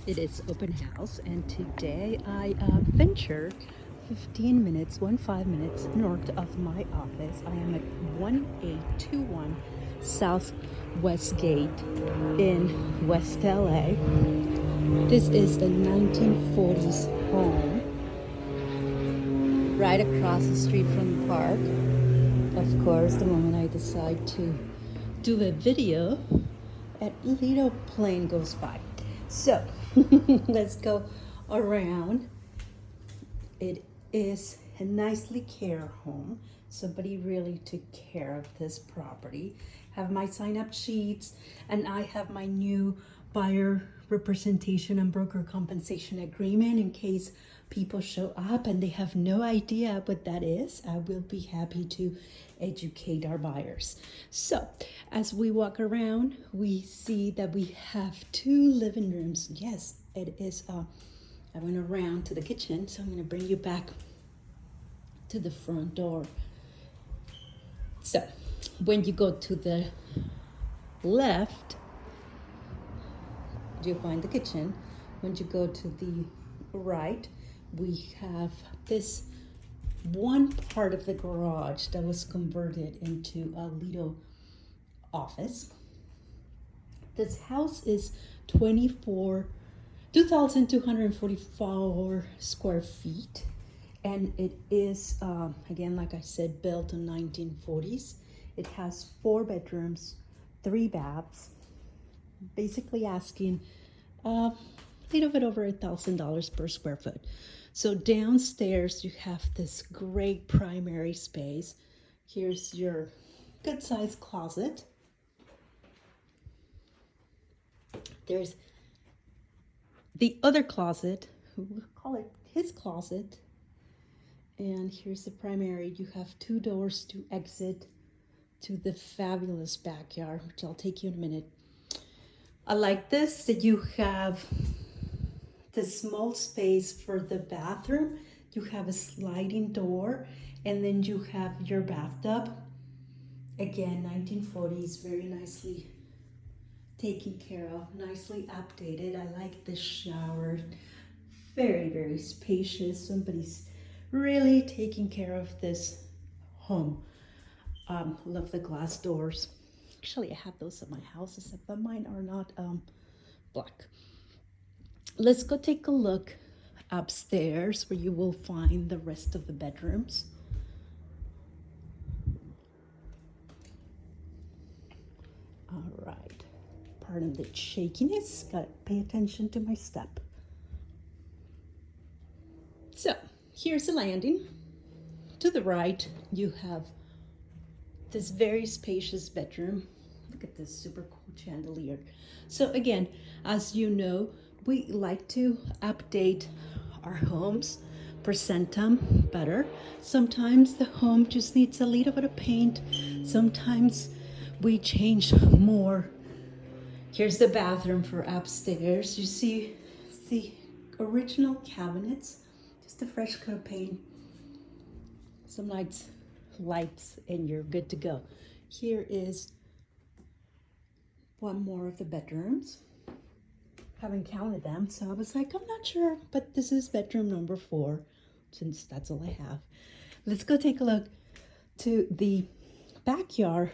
It is open house, and today I venture 15 minutes, 5 minutes north of my office. I am at 1821 South Westgate in West LA. This is a 1940s home right across the street from the park. Of course, the moment I decide to do a video, a little plane goes by. So let's go around. It is a nicely cared home. Somebody really took care of this property. Have my sign-up sheets, and I have my new buyer representation and broker compensation agreement in case people show up and they have no idea what that is. I will be happy to educate our buyers. So as we walk around, we see that we have two living rooms. Yes, it is I went around to the kitchen, so I'm going to bring you back to the front door. So when you go to the left, you find the kitchen. When you go to the right, we have this one part of the garage that was converted into a little office. This house is 2,244 square feet, and it is again, like I said, built in 1940s. It has 4 bedrooms, 3 baths, basically asking a little bit over $1,000 per square foot. So downstairs you have this great primary space. Here's your good sized closet. There's the other closet, we'll call it his closet. And here's the primary. You have 2 doors to exit to the fabulous backyard, which I'll take you in a minute. I like this, that you have the small space for the bathroom. You have a sliding door, and then you have your bathtub. Again, 1940s, very nicely taken care of, nicely updated. I like the shower, very, very spacious. Somebody's really taking care of this home. Love the glass doors. Actually, I have those at my house, except that mine are not black. Let's go take a look upstairs, where you will find the rest of the bedrooms. All right, pardon the shakiness, gotta pay attention to my step. So here's the landing. To the right, you have this very spacious bedroom. Look at this super cool chandelier. So again, as you know, we like to update our homes, present them better. Sometimes the home just needs a little bit of paint. Sometimes we change more. Here's the bathroom for upstairs. You see the original cabinets, just a fresh coat of paint, some nice lights, and you're good to go. Here is one more of the bedrooms. Haven't counted them, so I was like, I'm not sure, but this is bedroom number 4, since that's all I have. Let's go take a look to the backyard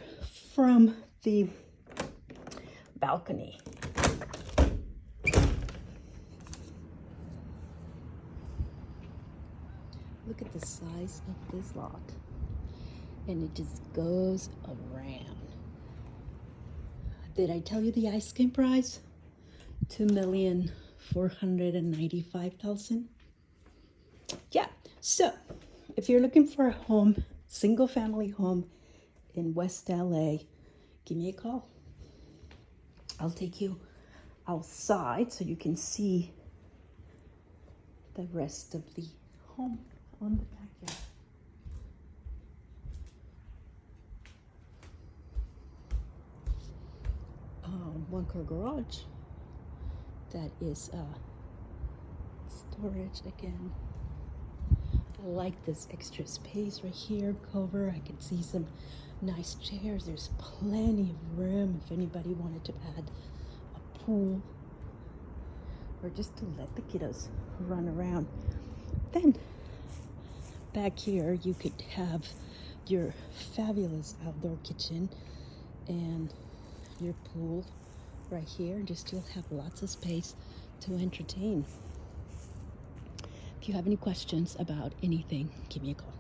from the balcony. Look at the size of this lot, and it just goes around. Did I tell you the asking price? $2,495,000. Yeah, so if you're looking for a home, single family home in West LA, give me a call. I'll take you outside so you can see the rest of the home on the backyard. One car garage. That is storage again. I like this extra space right here, cover. I can see some nice chairs. There's plenty of room if anybody wanted to add a pool or just to let the kiddos run around. Then back here you could have your fabulous outdoor kitchen and your pool right here, and just still have lots of space to entertain. If you have any questions about anything, give me a call.